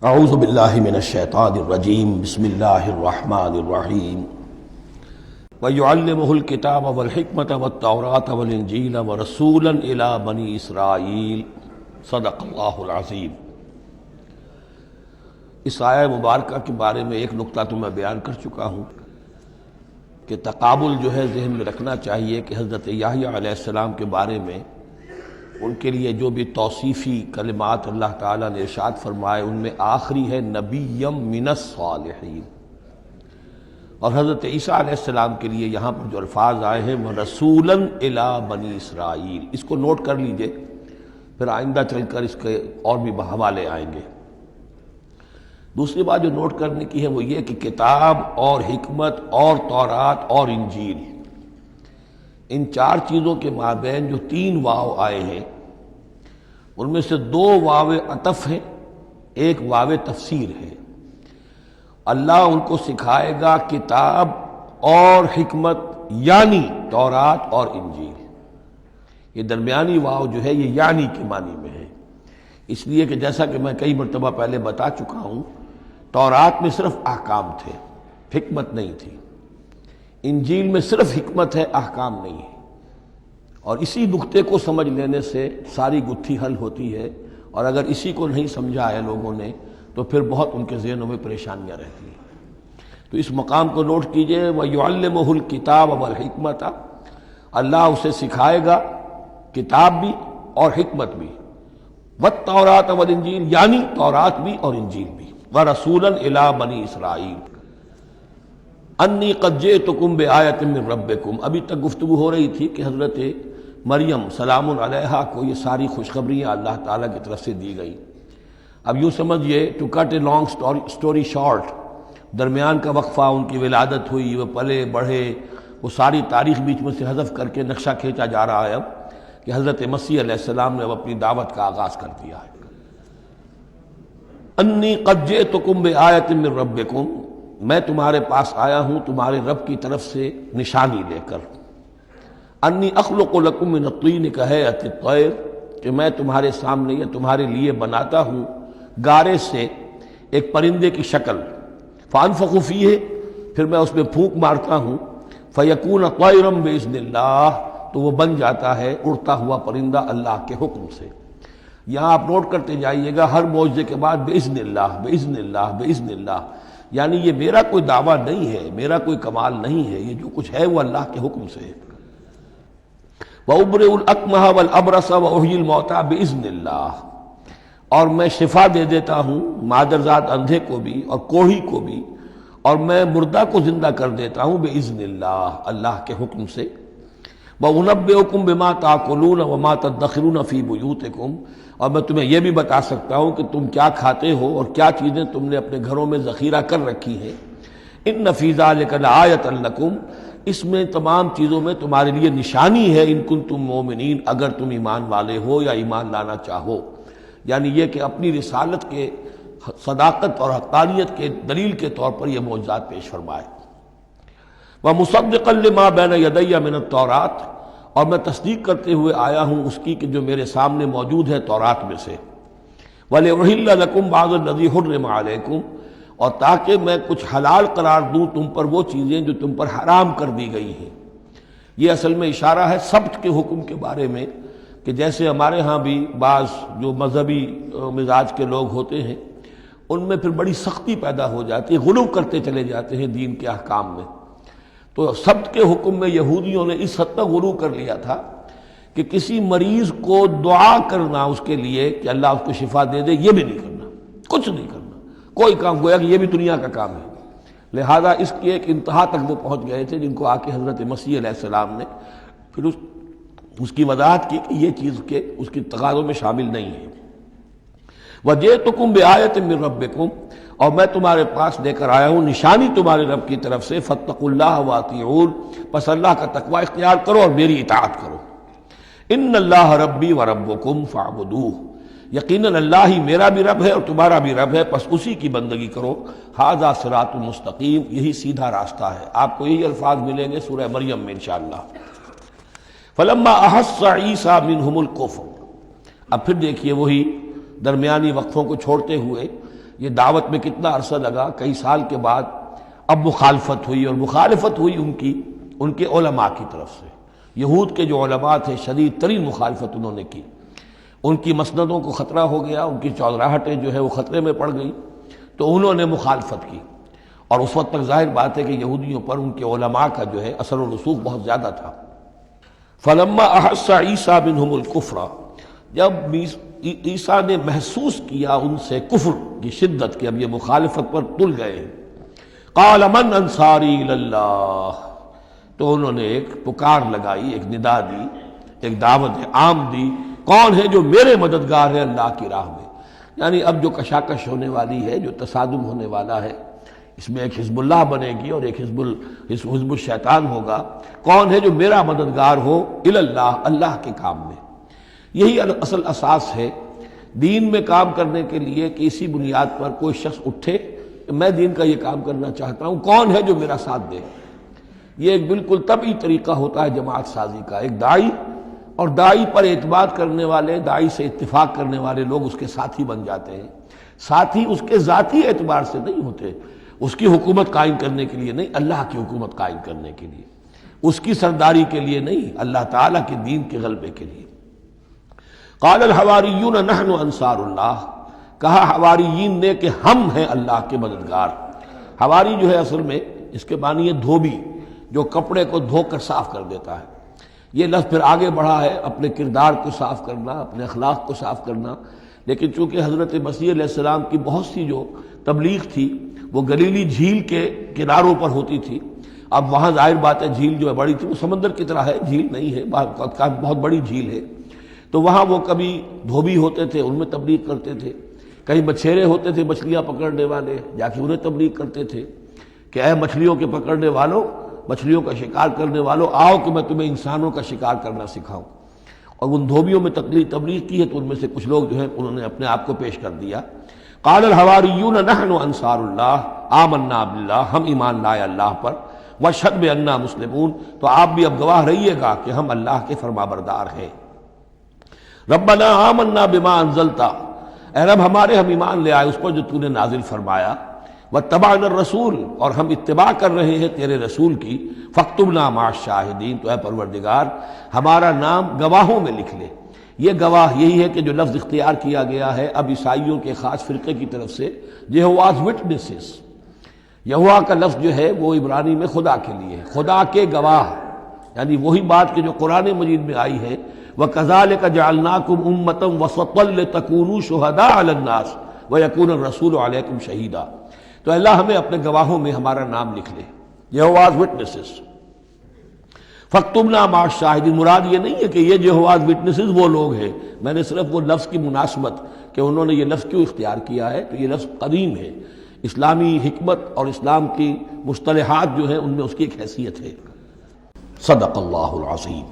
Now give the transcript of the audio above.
اعوذ باللہ من الشیطان الرجیم بسم اللہ الرحمن الرحیم وَيُعَلِّمُهُ الْكِتَابَ وَالْحِكْمَةَ وَالتَّوْرَاةَ وَالْإِنْجِيلَ وَرَسُولًا إِلَى بَنِي إِسْرَائِيلَ صدق اللہ العظیم۔ اس آیہ مبارکہ کے بارے میں ایک نقطہ تو میں بیان کر چکا ہوں کہ تقابل جو ہے ذہن میں رکھنا چاہیے کہ حضرت یحییٰ علیہ السلام کے بارے میں ان کے لیے جو بھی توصیفی کلمات اللہ تعالیٰ نے ارشاد فرمائے ان میں آخری ہے نبیم من الصالحین، اور حضرت عیسیٰ علیہ السلام کے لیے یہاں پر جو الفاظ آئے ہیں وہ رسولاً الی بنی اسرائیل، اس کو نوٹ کر لیجئے، پھر آئندہ چل کر اس کے اور بھی حوالے آئیں گے۔ دوسری بات جو نوٹ کرنے کی ہے وہ یہ کہ کتاب اور حکمت اور تورات اور انجیل، ان چار چیزوں کے مابین جو تین واو آئے ہیں ان میں سے دو واو عطف ہیں، ایک واو تفسیر ہے۔ اللہ ان کو سکھائے گا کتاب اور حکمت، یعنی تورات اور انجیل۔ یہ درمیانی واو جو ہے یہ یعنی کے معنی میں ہے، اس لیے کہ جیسا کہ میں کئی مرتبہ پہلے بتا چکا ہوں، تورات میں صرف احکام تھے، حکمت نہیں تھی۔ انجیل میں صرف حکمت ہے، احکام نہیں ہے، اور اسی نقطے کو سمجھ لینے سے ساری گتھی حل ہوتی ہے، اور اگر اسی کو نہیں سمجھا ہے لوگوں نے تو پھر بہت ان کے ذہنوں میں پریشانیاں رہتی ہیں۔ تو اس مقام کو نوٹ کیجئے، وَيُعَلِّمُهُ الْكِتَابَ وَالْحِكْمَةَ، اللہ اسے سکھائے گا کتاب بھی اور حکمت بھی، وَالتَّوْرَاةَ وَالْإِنْجِيلَ، یعنی تورات بھی اور انجیل بھی، وَرَسُولًا إِلَىٰ بَنِي إِسْرَائِيلَ انی قد جئتکم بآیۃ من ربکم۔ ابھی تک گفتگو ہو رہی تھی کہ حضرت مریم سلام علیہا کو یہ ساری خوشخبریاں اللہ تعالیٰ کی طرف سے دی گئی۔ اب یوں سمجھئے، to cut a long story short, درمیان کا وقفہ، ان کی ولادت ہوئی، وہ پلے بڑھے، وہ ساری تاریخ بیچ میں سے حذف کر کے نقشہ کھینچا جا رہا ہے اب کہ حضرت مسیح علیہ السلام نے اب اپنی دعوت کا آغاز کر دیا ہے۔ انی قد جئتکم بآیۃ من ربکم، میں تمہارے پاس آیا ہوں تمہارے رب کی طرف سے نشانی لے کر۔ انی اخلق لکم من الطین کہیئۃ الطیر، کہ میں تمہارے سامنے یا تمہارے لیے بناتا ہوں گارے سے ایک پرندے کی شکل، فانفخ فیہ، پھر میں اس میں پھونک مارتا ہوں، فیکون طیرا باذن اللہ، تو وہ بن جاتا ہے اڑتا ہوا پرندہ اللہ کے حکم سے۔ یہاں آپ نوٹ کرتے جائیے گا، ہر معجزے کے بعد باذن اللہ باذن اللہ باذن اللہ، یعنی یہ میرا کوئی دعویٰ نہیں ہے، میرا کوئی کمال نہیں ہے، یہ جو کچھ ہے وہ اللہ کے حکم سے ہے۔ وَأُبْرِئُ الْأَكْمَحَ وَالْأَبْرَصَ وَأُحْيِي الْمَوْتَىٰ بِإِذْنِ اللَّهِ، اور میں شفا دے دیتا ہوں مادرزاد اندھے کو بھی اور کوڑھی کو بھی، اور میں مردہ کو زندہ کر دیتا ہوں بِإِذْنِ اللَّهِ، اللہ کے حکم سے۔ وَأُنَبِّئُكُم بِمَا تَأْكُلُونَ وَمَا تَدَّخِرُونَ فِي بُيُوتِكُمْ، اور میں تمہیں یہ بھی بتا سکتا ہوں کہ تم کیا کھاتے ہو اور کیا چیزیں تم نے اپنے گھروں میں ذخیرہ کر رکھی ہیں۔ ان فی ذلک لآیۃ لکم، اس میں تمام چیزوں میں تمہارے لیے نشانی ہے، ان کنتم مومنین، اگر تم ایمان والے ہو یا ایمان لانا چاہو، یعنی یہ کہ اپنی رسالت کے صداقت اور حقانیت کے دلیل کے طور پر یہ معجزات پیش فرمائے۔ وَمُصَدِّقًا لِمَا بَيْنَ يَدَيَّ مِنَ التَّوْرَاةِ، اور میں تصدیق کرتے ہوئے آیا ہوں اس کی کہ جو میرے سامنے موجود ہے تورات میں سے۔ وَلِأُحِلَّ لَكُمْ بَعْضَ الَّذِي حُرِّمَ عَلَيْكُمْ، اور تاکہ میں کچھ حلال قرار دوں تم پر وہ چیزیں جو تم پر حرام کر دی گئی ہیں۔ یہ اصل میں اشارہ ہے سبت کے حکم کے بارے میں، کہ جیسے ہمارے ہاں بھی بعض جو مذہبی مزاج کے لوگ ہوتے ہیں ان میں پھر بڑی سختی پیدا ہو جاتی ہے، غلو کرتے چلے جاتے ہیں دین کے احکام میں۔ تو سبت کے حکم میں یہودیوں نے اس حد تک غلو کر لیا تھا کہ کسی مریض کو دعا کرنا اس کے لیے کہ اللہ اس کو شفا دے دے، یہ بھی نہیں کرنا، کچھ نہیں کرنا، کوئی کام، گویا کہ یہ بھی دنیا کا کام ہے۔ لہذا اس کی ایک انتہا تک وہ پہنچ گئے تھے جن کو آ کے حضرت مسیح علیہ السلام نے پھر اس کی وضاحت کی کہ یہ چیز کے اس کی تقاضوں میں شامل نہیں ہے۔ وَجِئْتُكُم بِآیَةٍ مِّن رَبِّكُمْ، اور میں تمہارے پاس لے کر آیا ہوں نشانی تمہارے رب کی طرف سے، فَاتَّقُوا اللَّهَ وَأَطِیعُونِ، پس اللہ کا تقوی اختیار کرو اور میری اطاعت کرو۔ ان اللہ ربی و ربکم فاعبدوہ، یقیناً اللہ ہی میرا بھی رب ہے اور تمہارا بھی رب ہے، پس اسی کی بندگی کرو۔ ھذا صراط مستقیم، یہی سیدھا راستہ ہے۔ آپ کو یہی الفاظ ملیں گے سورہ مریم میں انشاءاللہ۔ فلما احس عیسیٰ منہم الکفر، اب پھر دیکھیے وہی درمیانی وقفوں کو چھوڑتے ہوئے یہ دعوت میں کتنا عرصہ لگا، کئی سال کے بعد اب مخالفت ہوئی، اور مخالفت ہوئی ان کے علماء کی طرف سے۔ یہود کے جو علماء تھے شدید ترین مخالفت انہوں نے کی، ان کی مسندوں کو خطرہ ہو گیا، ان کی چودراہٹیں جو ہے وہ خطرے میں پڑ گئی، تو انہوں نے مخالفت کی۔ اور اس وقت تک ظاہر بات ہے کہ یہودیوں پر ان کے علماء کا جو ہے اثر و رسوخ بہت زیادہ تھا۔ فلما احس عیسیٰ منہم الکفر، جب عیسیٰ نے محسوس کیا ان سے کفر کی شدت کہ اب یہ مخالفت پر تل گئے، قال من انصاری الی اللہ، تو انہوں نے ایک پکار لگائی، ایک ندا دی، ایک دعوت عام دی، کون ہے جو میرے مددگار ہے اللہ کی راہ میں؟ یعنی اب جو کشاکش ہونے والی ہے، جو تصادم ہونے والا ہے، اس میں ایک حزب اللہ بنے گی اور ایک حزب الشیطان ہوگا، کون ہے جو میرا مددگار ہو الی اللہ، اللہ کے کام میں۔ یہی اصل اساس ہے دین میں کام کرنے کے لیے کہ اسی بنیاد پر کوئی شخص اٹھے کہ میں دین کا یہ کام کرنا چاہتا ہوں، کون ہے جو میرا ساتھ دے۔ یہ ایک بالکل طبعی طریقہ ہوتا ہے جماعت سازی کا، ایک داعی اور داعی پر اعتماد کرنے والے، داعی سے اتفاق کرنے والے لوگ اس کے ساتھی بن جاتے ہیں۔ ساتھی اس کے ذاتی اعتبار سے نہیں ہوتے، اس کی حکومت قائم کرنے کے لیے نہیں، اللہ کی حکومت قائم کرنے کے لیے، اس کی سرداری کے لیے نہیں، اللہ تعالیٰ کے دین کے غلبے کے لیے۔ قال الحواریون نحن انصار اللہ، کہا حواریین نے کہ ہم ہیں اللہ کے مددگار۔ حواری جو ہے اصل میں اس کے معنی ہے دھوبی، جو کپڑے کو دھو کر صاف کر دیتا ہے۔ یہ لفظ پھر آگے بڑھا ہے اپنے کردار کو صاف کرنا، اپنے اخلاق کو صاف کرنا، لیکن چونکہ حضرت مسیح علیہ السلام کی بہت سی جو تبلیغ تھی وہ گلیلی جھیل کے کناروں پر ہوتی تھی۔ اب وہاں ظاہر بات ہے جھیل جو ہے بڑی تھی، وہ سمندر کی طرح ہے، جھیل نہیں ہے، بہت بڑی جھیل ہے، تو وہاں وہ کبھی دھوبی ہوتے تھے، ان میں تبلیغ کرتے تھے، کئی مچھیرے ہوتے تھے مچھلیاں پکڑنے والے، جا کے انہیں تبلیغ کرتے تھے کہ اے مچھلیوں کے پکڑنے والوں، مچھلیوں کا شکار کرنے والوں، آؤ کہ میں تمہیں انسانوں کا شکار کرنا سکھاؤں۔ اور ان دھوبیوں میں تبلیغ کی ہے، تو ان میں سے کچھ لوگ جو ہے انہوں نے اپنے آپ کو پیش کر دیا۔ قال الحواریون نحن انصار اللہ آمنا باللہ، ہم ایمان لائے اللہ پر، واشہد بأننا مسلمون، تو آپ بھی اب گواہ رہیے گا کہ ہم اللہ کے فرما بردار ہیں۔ ربنا آمنا بما انزلتا، اے رب ہمارے ہم ایمان لے آئے اس پر جو تو نے نازل فرمایا، واتبعنا الرسول، اور ہم اتباع کر رہے ہیں تیرے رسول کی، فاکتبنا مع الشاہدین، تو اے پروردگار ہمارا نام گواہوں میں لکھ لے۔ یہ گواہ یہی ہے کہ جو لفظ اختیار کیا گیا ہے اب عیسائیوں کے خاص فرقے کی طرف سے، یہواز وٹنسز، یہوا کا لفظ جو ہے وہ عبرانی میں خدا کے لیے ہے، خدا کے گواہ، یعنی وہی بات کہ جو قرآن مجید میں آئی ہے وَكَذَلِكَ جَعَلْنَاكُمْ أُمَّةً وَسَطًا لِتَكُونُوا شُهَدَاءَ عَلَى النَّاسِ وَيَكُونَ الرَّسُولُ عَلَيْكُمْ شَهِيدًا، تو اللہ ہمیں اپنے گواہوں میں ہمارا نام لکھ لے، یہواز وٹنسز۔ فَاكْتُبْنَا مَعَ الشَّاهِدِينَ، مراد یہ نہیں ہے کہ یہ یہواز وٹنسز وہ لوگ ہیں، میں نے صرف وہ لفظ کی مناسبت کہ انہوں نے یہ لفظ کیوں اختیار کیا ہے، تو یہ لفظ قدیم ہے، اسلامی حکمت اور اسلام کی مصطلحات جو ہیں ان میں اس کی ایک حیثیت ہے۔ صدق اللہ العظیم۔